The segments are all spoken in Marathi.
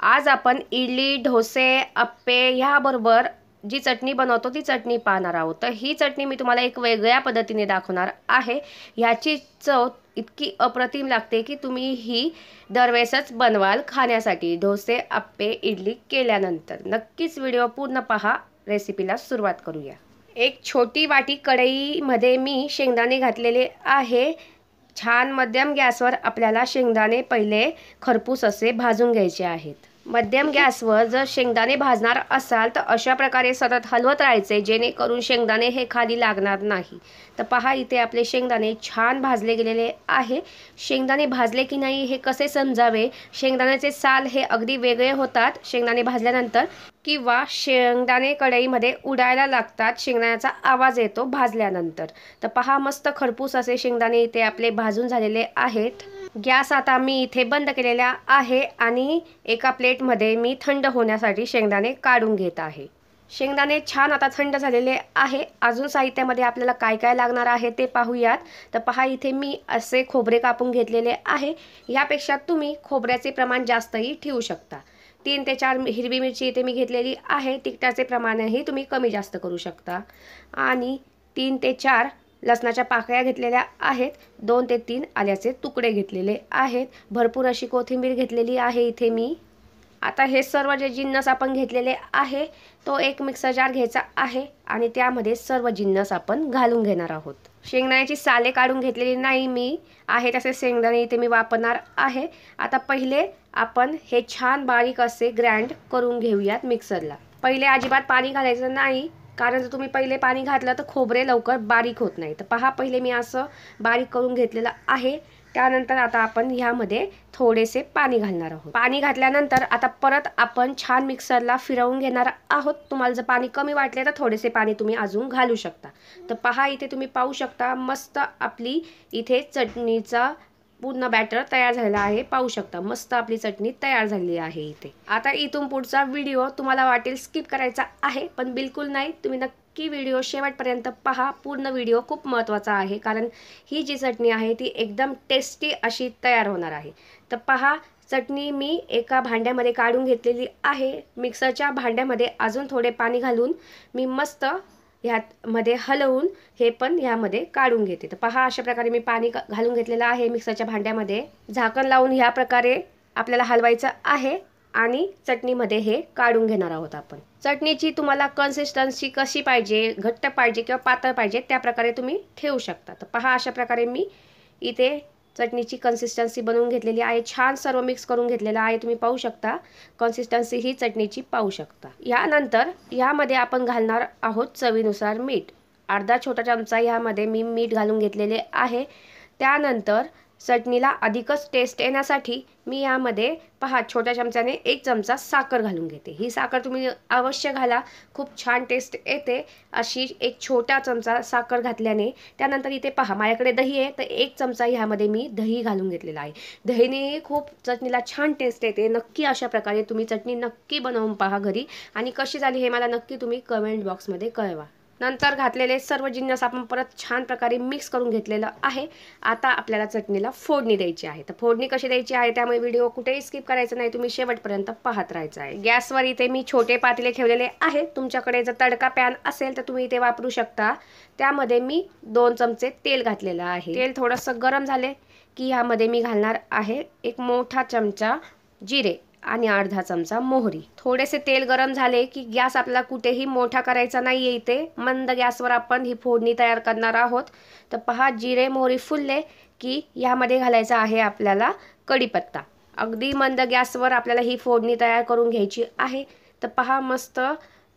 आज आपण इडली, डोसे, अप्पे ह्याबरोबर जी चटणी बनवतो ती चटणी पाहणार आहोत। तर ही चटणी मी तुम्हाला एक वेगळ्या पद्धतीने दाखवणार आहे। ह्याची चव इतकी अप्रतिम लागते की तुम्ही ही दरवेळेसच बनवाल खाण्यासाठी। डोसे, अप्पे, इडली केल्यानंतर नक्कीच व्हिडिओ पूर्ण पहा। रेसिपीला सुरुवात करूया। एक छोटी वाटी कढईमध्ये मी शेंगदाणे घातलेले आहे। छान मध्यम गॅसवर आपल्याला शेंगदाणे पहिले खरपूस असे भाजून घ्यायचे आहेत। मध्यम गॅसवर जर शेंगदाणे भाजणार असाल तर अशा प्रकारे सतत हलवत राहायचे, जेणेकरून शेंगदाणे हे खाली लागणार नाही। तर पहा, इथे आपले शेंगदाणे छान भाजले गेलेले आहे। शेंगदाणे भाजले की नाही हे कसे समजावे? शेंगदाण्याचे साल हे अगदी वेगळे होतात शेंगदाणे भाजल्यानंतर, किंवा शेंगदाणे कढईमध्ये उडायला लागतात, शेंगदाण्याचा आवाज येतो भाजल्यानंतर। तर पहा, मस्त खरपूस असे शेंगदाणे इथे आपले भाजून झालेले आहेत। गॅस आता मी इथे बंद केलेला आहे आणि एका प्लेटमध्ये मी थंड होण्यासाठी शेंगदाणे काढून घेत आहे। शेंगदाणे छान आता थंड झालेले आहे। अजून साहित्यामध्ये आपल्याला काय काय लागणार आहे ते पाहूयात। तर पहा, इथे मी असे खोबरे कापून घेतलेले आहे। यापेक्षा तुम्ही खोबऱ्याचे प्रमाण जास्तही ठेवू शकता। 3 ते 4 हिरवी मिरची इथे मी घेतलेली आहे। तिखटाचे प्रमाणही तुम्ही कमी जास्त करू शकता। आणि 3 ते 4 लसणाच्या पाकळ्या घेतलेल्या आहेत। 2 ते 3 आल्याचे तुकडे घेतलेले आहेत। भरपूर अशी कोथिंबीर घेतलेली आहे इथे मी। आता हे सर्व जे जिन्नस आपण घेतलेले आहे तो एक मिक्सर जार घ्यायचा आहे आणि त्यामध्ये सर्व जिन्नस आपण घालून घेणार आहोत। शेंगदाण्याची साले काढून घेतलेली नाही मी, आहे तसे शेंगदाणे इथे मी वापरणार आहे। आता पहिले आपण हे छान बारीक असे ग्राइंड करून घेऊयात मिक्सरला। पहिले अजिबात पाणी घालायचं नाही, कारण जर तुम्ही पहिले पाणी घातलं तर खोबरे लवकर बारीक होत नाही। तर पहा, पहिले मी असं बारीक करून घेतलेलं आहे। त्यानंतर आता आपण ह्यामध्ये थोडेसे पाणी घालणार आहोत। पाणी घातल्यानंतर आता परत आपण छान मिक्सरला फिरवून घेणार आहोत। तुम्हाला जर पाणी कमी वाटले तर थोडेसे पाणी तुम्ही अजून घालू शकता। तर पहा, इथे तुम्ही पाहू शकता मस्त आपली इथे चटणीचा पूर्ण बॅटर तयार झालेला आहे। पाहू शकता मस्त आपली चटणी तयार झालेली आहे इथे। आता इथून पुढचा व्हिडिओ तुम्हाला वाटेल स्किप करायचा आहे, पण बिलकुल नाही, तुम्ही नक्की व्हिडिओ शेवटपर्यंत पहा। पूर्ण व्हिडिओ खूप महत्त्वाचा आहे, कारण ही जी चटणी आहे ती एकदम टेस्टी अशी तयार होणार आहे। तर पहा, चटणी मी एका भांड्यामध्ये काढून घेतलेली आहे। मिक्सरच्या भांड्यामध्ये अजून थोडे पाणी घालून मी मस्त ह्यामध्ये हलवून हे पण ह्यामध्ये काढून घेते। तर पहा, अशा प्रकारे मी पाणी घालून घेतलेलं आहे मिक्सरच्या भांड्यामध्ये। झाकण लावून ह्या प्रकारे आपल्याला हलवायचं आहे आणि चटणीमध्ये हे काढून घेणार आहोत आपण। चटणीची तुम्हाला कन्सिस्टन्सी कशी पाहिजे, घट्ट पाहिजे किंवा पातळ पाहिजे, त्या प्रकारे तुम्ही ठेवू शकता। तर पहा, अशा प्रकारे मी इथे चटणीची कन्सिस्टन्सी बनवून घेतलेली आहे। छान सर्व मिक्स करून घेतलेलं आहे। तुम्ही पाहू शकता कन्सिस्टन्सी ही चटणीची पाहू शकता। यानंतर यामध्ये आपण घालणार आहोत चवीनुसार मीठ। अर्धा छोटा चमचा यामध्ये मी मीठ घालून घेतलेले आहे। त्यानंतर चटणीला अधिकच टेस्ट येण्यासाठी मी यामध्ये पहा छोट्या चमच्याने 1 चमचा साखर घालून घेते। ही साखर तुम्ही अवश्य घाला, खूप छान टेस्ट येते अशी 1 छोटा चमचा साखर घातल्याने। त्यानंतर इथे पहा माझ्याकडे दही आहे, तर 1 चमचा ह्यामध्ये मी दही घालून घेतलेला आहे। दहीने खूप चटणीला छान टेस्ट येते। नक्की अशा प्रकारे तुम्ही चटणी नक्की बनवून पहा घरी, आणि कशी झाली हे मला नक्की तुम्ही कमेंट बॉक्समध्ये कळवा। नंतर घातलेले सर्व जिन्नस आपण परत छान प्रकारे मिक्स करून घेतलेलं आहे। आता आपल्याला चटणीला फोडणी द्यायची आहे। तर फोडणी कशी द्यायची आहे त्यामुळे व्हिडिओ कुठेही स्किप करायचं नाही, तुम्ही शेवटपर्यंत पाहत राहायचं आहे। गॅसवर इथे मी छोटे पातेले ठेवलेले आहे। तुमच्याकडे जर तडका पॅन असेल तर तुम्ही इथे वापरू शकता। त्यामध्ये मी 2 चमचे तेल घातलेलं आहे। तेल थोडंसं गरम झाले की यामध्ये मी घालणार आहे 1 मोठा चमचा जिरे आणि अर्धा चमचा मोहरी। थोडेसे तेल गरम झाले की गॅस आपल्याला कुठेही मोठा करायचा नाहीये, इथे मंद गॅसवर आपण ही फोडणी तयार करणार आहोत। तर पहा, जिरे मोहरी फुलले की यामध्ये घालायचा आहे आपल्याला कढीपत्ता। अगदी मंद गॅसवर आपल्याला ही फोडणी तयार करून घ्यायची आहे। तर पहा, मस्त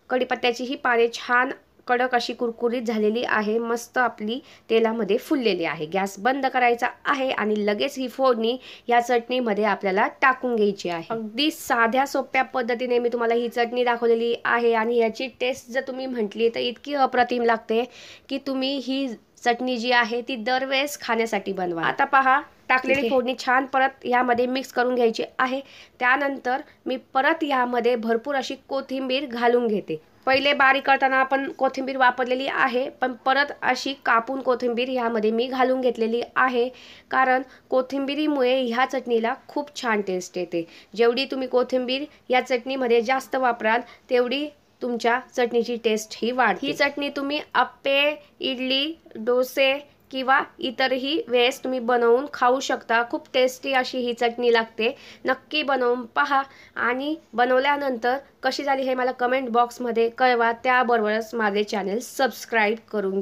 कढीपत्त्याची ही पाने छान कडक अशी कुरकुरीत झालेली आहे। मस्त आपली तेलामध्ये फुललेली आहे। गॅस बंद करायचा आहे आणि लगेच ही फोडणी या चटणीमध्ये आपल्याला टाकून घ्यायची आहे। अगदी साध्या सोप्या पद्धतीने मी तुम्हाला ही चटणी दाखवलेली आहे आणि याची टेस्ट जर तुम्ही म्हटली तर इतकी अप्रतिम लागते की तुम्ही ही चटणी जी आहे ती दरवेळेस खाण्यासाठी बनवा। आता पहा, टाकलेली फोडणी छान परत यामध्ये मिक्स करून घ्यायची आहे। त्यानंतर मी परत यामध्ये भरपूर अशी कोथिंबीर घालून घेते। पहिले बारीक करताना आपण कोथिंबीर वापरलेली आहे, पण परत अशी कापून कोथिंबीर ह्यामध्ये मी घालून घेतलेली आहे, कारण कोथिंबीरीमुळे ह्या चटणीला खूप छान टेस्ट येते। जेवढी तुम्ही कोथिंबीर या चटणीमध्ये जास्त वापराल तेवढी तुमच्या चटणीची टेस्ट ही वाढते। ही चटणी तुम्ही आप्पे, इडली, डोसे किंवा इतरही वेळेस तुम्ही बनवून खाऊ शकता। खूप टेस्टी अशी ही चटणी लागते, नक्की बनवून पहा आणि बनवल्यानंतर कशी झाली हे मला कमेंट बॉक्समध्ये कळवा। त्याबरोबरच माझे चॅनल सबस्क्राईब करून घ्या।